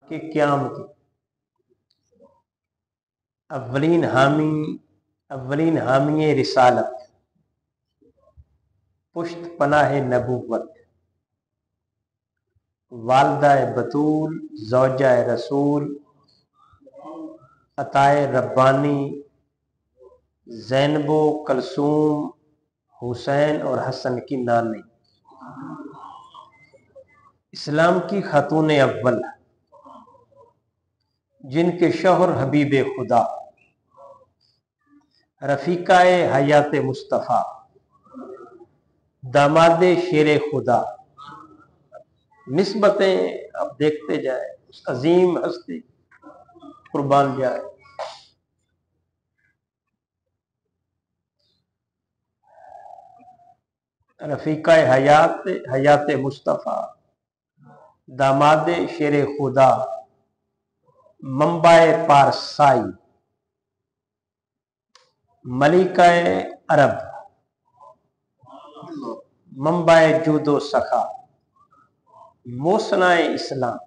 کہ قیام کی اولین حامی رسالت، پشت پناہ نبوت، والدہ بطول، زوجہ رسول، عطائے ربانی، زینب و کلثوم، حسین اور حسن کی نانی، اسلام کی خاتون اول، جن کے شوہر حبیب خدا، رفیقہ حیات مصطفیٰ، داماد شیر خدا، نسبتیں اب دیکھتے جائیں، اس عظیم ہستی قربان جائے۔ رفیقہ حیات مصطفیٰ، داماد شیر خدا، منبع پارسائی، ملکہ عرب، منبع جود و سخا، موسنائے اسلام،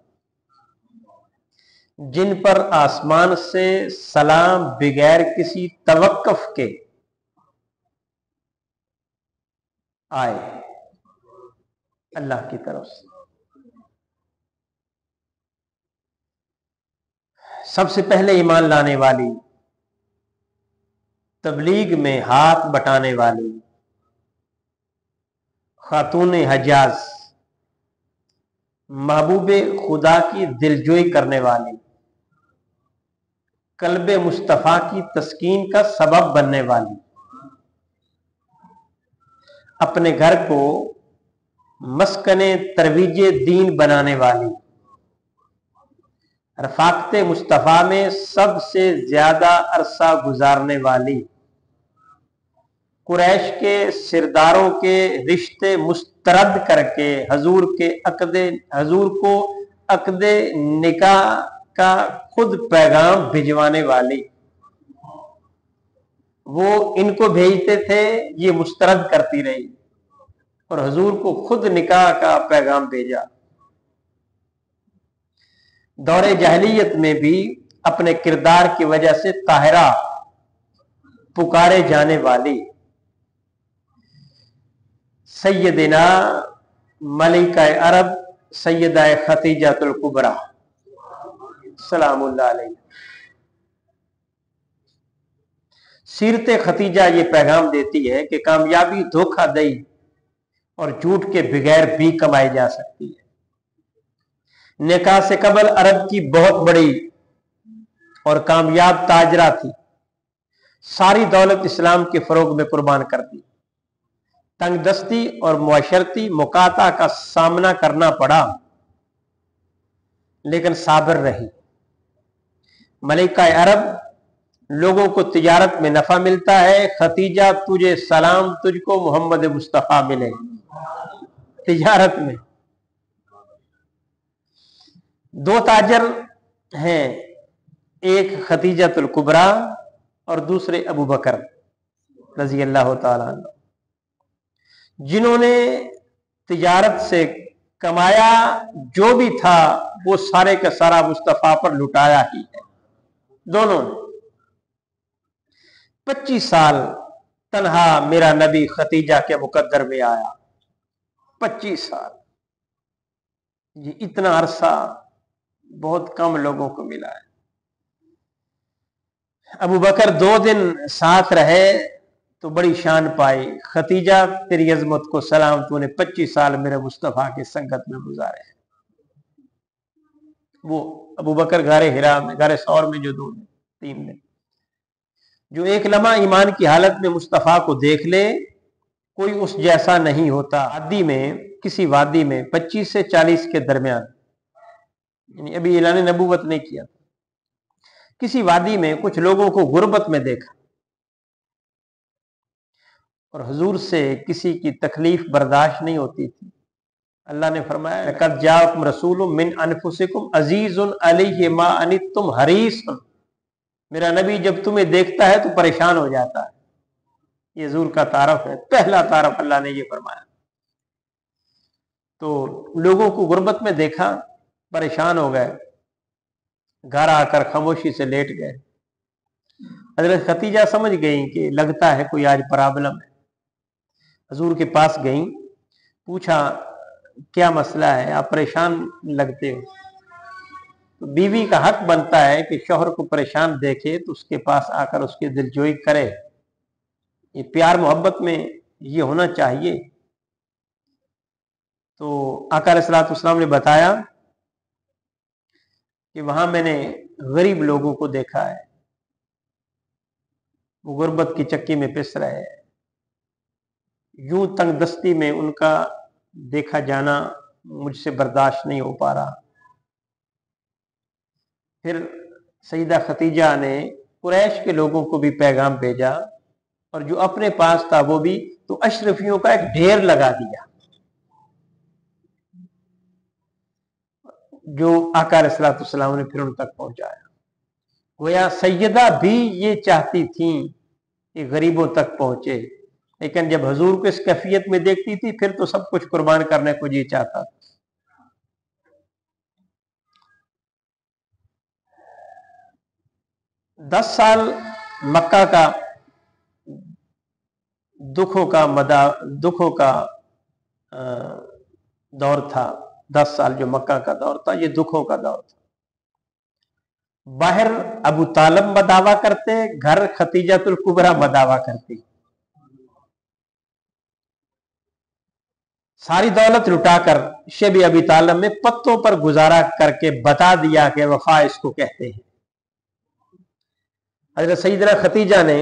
جن پر آسمان سے سلام بغیر کسی توقف کے آئے اللہ کی طرف سے۔ سب سے پہلے ایمان لانے والی، تبلیغ میں ہاتھ بٹانے والی، خاتون حجاز، محبوب خدا کی دلجوئی کرنے والی، قلب مصطفیٰ کی تسکین کا سبب بننے والی، اپنے گھر کو مسکن ترویج دین بنانے والی، رفاقت مصطفیٰ میں سب سے زیادہ عرصہ گزارنے والی، قریش کے سرداروں کے رشتے مسترد کر کے حضور کو عقد نکاح کا خود پیغام بھجوانے والی، وہ ان کو بھیجتے تھے، یہ مسترد کرتی رہی اور حضور کو خود نکاح کا پیغام بھیجا۔ دور جاہلیت میں بھی اپنے کردار کی وجہ سے طاہرہ پکارے جانے والی، سیدنا ملکہ عرب سیدہ خدیجہ الکبریٰ سلام اللہ علیہ۔ سیرت خدیجہ یہ پیغام دیتی ہے کہ کامیابی دھوکہ دہی اور جھوٹ کے بغیر بھی کمائی جا سکتی ہے۔ نکاح سے قبل عرب کی بہت بڑی اور کامیاب تاجرہ تھی، ساری دولت اسلام کے فروغ میں قربان کر دی، تنگ دستی اور معاشرتی مقاطعہ کا سامنا کرنا پڑا لیکن صابر رہی۔ ملکہ عرب، لوگوں کو تجارت میں نفع ملتا ہے، خدیجہ تجھے سلام، تجھ کو محمد مصطفیٰ ملے تجارت میں۔ دو تاجر ہیں، ایک خدیجہ الکبریٰ اور دوسرے ابو بکر رضی اللہ تعالیٰ عنہ، جنہوں نے تجارت سے کمایا جو بھی تھا وہ سارے کا سارا مصطفیٰ پر لٹایا ہی ہے۔ دونوں نے 25 سال تنہا میرا نبی خدیجہ کے مقدر میں آیا، 25 سال، یہ اتنا عرصہ بہت کم لوگوں کو ملا ہے۔ ابو بکر 2 دن ساتھ رہے تو بڑی شان پائی، خدیجہ تیری عظمت کو سلام، تو نے 25 سال میرے مصطفیٰ کی سنگت میں گزارے ہیں۔ وہ ابو بکر غار حرا میں، غار ثور میں جو 2 دن 3 دن، جو ایک لمحہ ایمان کی حالت میں مصطفیٰ کو دیکھ لے کوئی اس جیسا نہیں ہوتا۔ وادی میں، کسی وادی میں 25 سے 40 کے درمیان، یعنی ابھی اعلان نبوت نہیں کیا، کسی وادی میں کچھ لوگوں کو غربت میں دیکھا اور حضور سے کسی کی تکلیف برداشت نہیں ہوتی تھی۔ اللہ نے فرمایا لقد جاءکم رسول من انفسکم عزیز علیہ ما عنتم حریص، میرا نبی جب تمہیں دیکھتا ہے تو پریشان ہو جاتا ہے۔ یہ حضور کا تعارف ہے، پہلا تعارف اللہ نے یہ فرمایا۔ تو لوگوں کو غربت میں دیکھا، پریشان ہو گئے، घर आकर खामोशी से लेट गए। हजरत खतीजा समझ गई कि लगता है कोई आज प्रॉब्लम है। हजूर के पास गई, पूछा क्या मसला है, आप परेशान लगते हो। तो बीवी का हक बनता है कि शौहर को परेशान देखे तो उसके पास आकर उसकी दिलजोई करे। ये प्यार मोहब्बत में ये होना चाहिए। तो आका अलैहिस्सलाम ने बताया कि वहां मैंने गरीब लोगों को देखा है, वो गुर्बत की चक्की में पिस रहे हैं। यूं तंगदस्ती में उनका देखा जाना मुझसे बर्दाश्त नहीं हो पा रहा। फिर सईदा खतीजा ने कुरैश के लोगों को भी पैगाम भेजा, और जो अपने पास था वो भी, तो अशरफियों का एक ढेर लगा दिया जो आका अलैहिस्सलाम ने फिर उन तक पहुंचाया। गोया सैयदा भी ये चाहती थी कि गरीबों तक पहुंचे, लेकिन जब हुजूर को इस कैफियत में देखती थी फिर तो सब कुछ कुर्बान करने को जी चाहता था। दस साल मक्का का दुखों का दौर था। 10 साल जो मक्का का दौर था, ये दुखों का दौर था। बाहर अबू तालिब मदावा करते, घर खतीजातुल कुबरा मदावा करती। सारी दौलत लुटाकर शेब अबी तालिब में पत्तों पर गुजारा करके बता दिया कि वफा इसको कहते हैं। हजरत सईदा खतीजा ने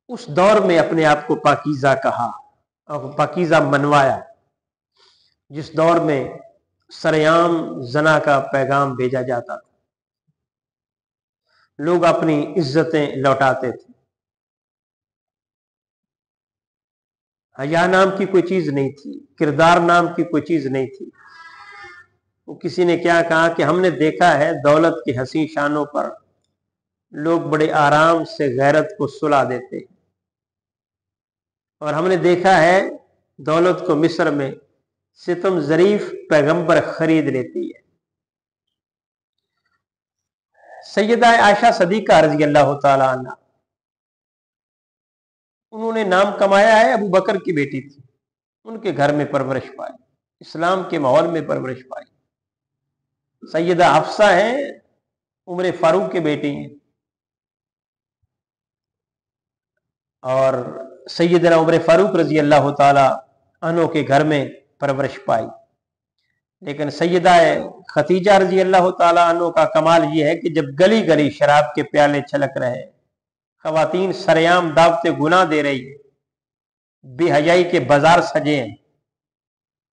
उस दौर में अपने आप को पाकीज़ा कहा और पाकीज़ा मनवाया, जिस दौर में सरेआम जना का पैगाम भेजा जाता था, लोग अपनी इज्जतें लौटाते थे। हया नाम की कोई चीज नहीं थी, किरदार नाम की कोई चीज नहीं थी। वो किसी ने क्या कहा कि हमने देखा है दौलत की हंसी शानों पर लोग बड़े आराम से गैरत को सुला देते हैं, और हमने देखा है दौलत को मिस्र में सितम जरीफ पैगंबर खरीद लेती है। सैयदा आयशा सदीका रज़ी अल्लाह तआला अन्हा, उन्होंने नाम कमाया है, अबू बकर की बेटी थी, उनके घर में परवरिश पाई, इस्लाम के माहौल में परवरिश पाई। सैयदा हफ्सा है, उमर फारूक की बेटी हैं, और सैयदना उमर फारूक रजी अल्लाह तआला अन्हु के घर में परवरिश पाई। लेकिन सैयदा खतीजा रजी अल्लाह तआला अन्हु का कमाल यह है कि जब गली गली शराब के प्याले छलक रहे, खवातीन सरेआम दावते गुनाह दे रही, बेहयाई के बाजार सजे हैं,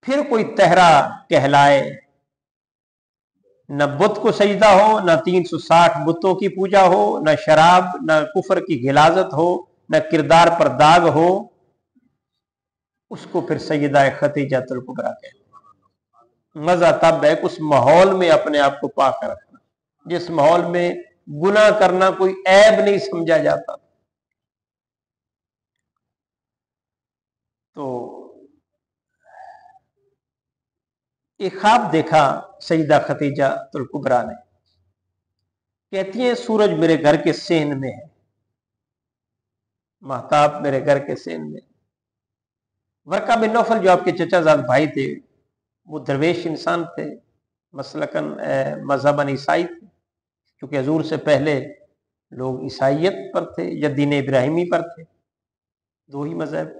फिर कोई तहरा कहलाए, न बुत को सजदा हो, न 360 बुतों की पूजा हो, न शराब, न कुफर की गिलाजत हो, न किरदार पर दाग हो, उसको फिर सैयदा खतीजातुल कुबरा कहते हैं। मजा तब है उस माहौल में अपने आप को पाक रखना, जिस माहौल में गुनाह करना कोई ऐब नहीं समझा जाता। तो एक ख्वाब देखा सईदा खतीजातुल कुबरा ने, कहती है सूरज मेरे घर के सेन में है, महताब मेरे घर के सेन में। वर्का बिन नौफल जो आपके चचाजाद भाई थे, वो दरवेश इंसान थे, मसलकन मजहबन ईसाई थे, क्योंकि हजूर से पहले लोग ईसाइयत पर थे या दीन इब्राहिमी पर थे, दो ही मजहब,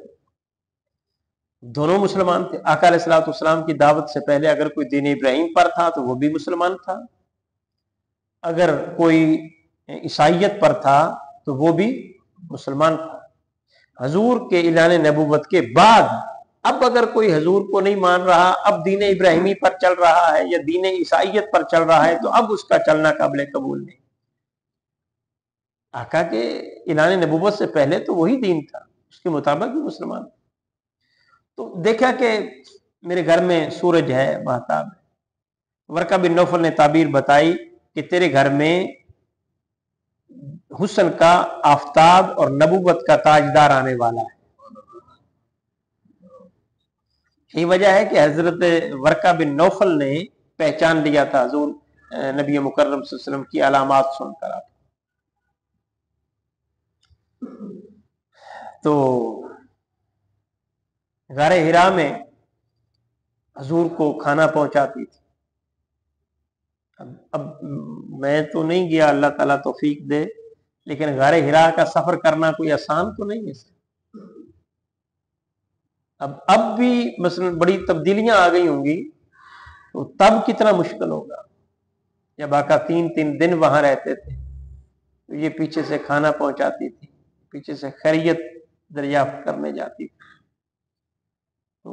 दोनों मुसलमान थे। आका अलैहिस्सलाम की दावत से पहले अगर कोई दीन इब्राहिम पर था तो वो भी मुसलमान था, अगर कोई ईसाइयत पर था तो वो भी मुसलमान था। हजूर के इलान नबूवत के बाद अब अगर कोई हजूर को नहीं मान रहा, अब दीन इब्राहिमी पर चल रहा है या दीन ईसाइयत पर चल रहा है, तो अब उसका चलना काबिल कबूल नहीं। आका के इलान नबूवत से पहले तो वही दीन था, उसके मुताबिक भी मुसलमान। तो देखा कि मेरे घर में सूरज है, महताब है। वर्का बिन नौफल ने ताबीर बताई कि तेरे घर में हुस्न का आफताब और नबूवत का ताजदार आने वाला है। यही वजह है कि हजरत वर्का बिन नौफल ने पहचान लिया था हुजूर नबी मुकर्रम सल्लल्लाहु अलैहि वसल्लम की अलामात सुनकर। आप तो गारे हिरा में हुजूर को खाना पहुंचाती थी। अब मैं तो नहीं गया, अल्लाह ताला तौफीक दे, लेकिन गारे हिरा का सफर करना कोई आसान तो नहीं है। अब भी मसलन बड़ी तब्दीलियां आ गई होंगी, तो तब कितना मुश्किल होगा। जब आका 3-3 दिन वहां रहते थे, तो ये पीछे से खाना पहुंचाती थी, पीछे से खैरियत दरियाफ्त करने जाती थी। तो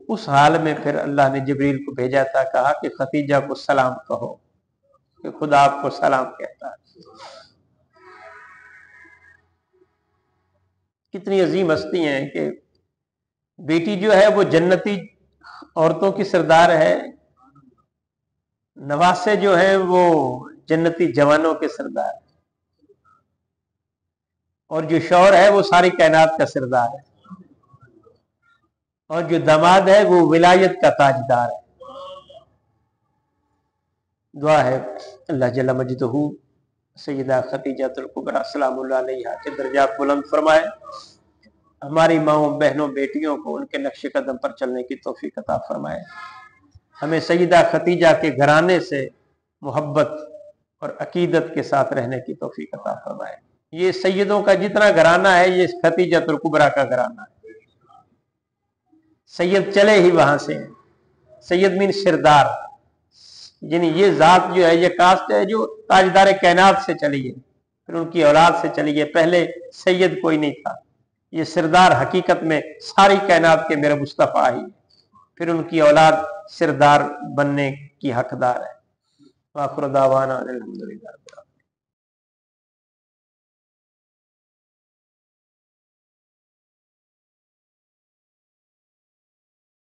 उस हाल में फिर अल्लाह ने जिब्रील को भेजा था, कहा कि खतीजा को सलाम कहो कि खुदा आपको सलाम कहता है। कितनी अजीम हस्ती है कि बेटी जो है वो जन्नती औरतों की सरदार है, नवासे जो है वो जन्नती जवानों के सरदार है, और जो शौहर है वो सारी कायनात का सरदार है, और जो दामाद है वो विलायत का ताजदार है। दुआ है अल्लाह जल्ल मजदहू सैयदा खतीजतुल कुबरा सलामुल्लाह अलैहा के दर्जात बुलंद फरमाए। हमारी माओ बहनों बेटियों को उनके नक्शे कदम पर चलने की तौफीक अता फरमाए। हमें सैयदा खतीजा के घराने से मोहब्बत और अकीदत के साथ रहने की तौफीक अता फरमाए। ये सैयदों का जितना घराना है, ये खतीजतुल कुबरा का घराना है। सैयद चले ही वहां से, सैयद मीन सरदार, यानी ये जात जो है, ये कास्ट है जो ताजदार कायनात से चली है, फिर उनकी औलाद से चली है। पहले सैयद कोई नहीं था, ये सरदार हकीकत में सारी कायनात के मेरे मुस्तफ़ा ही, फिर उनकी औलाद सरदार बनने की हकदार है। वाखिर दावाना अल्हम्दुलिल्लाह।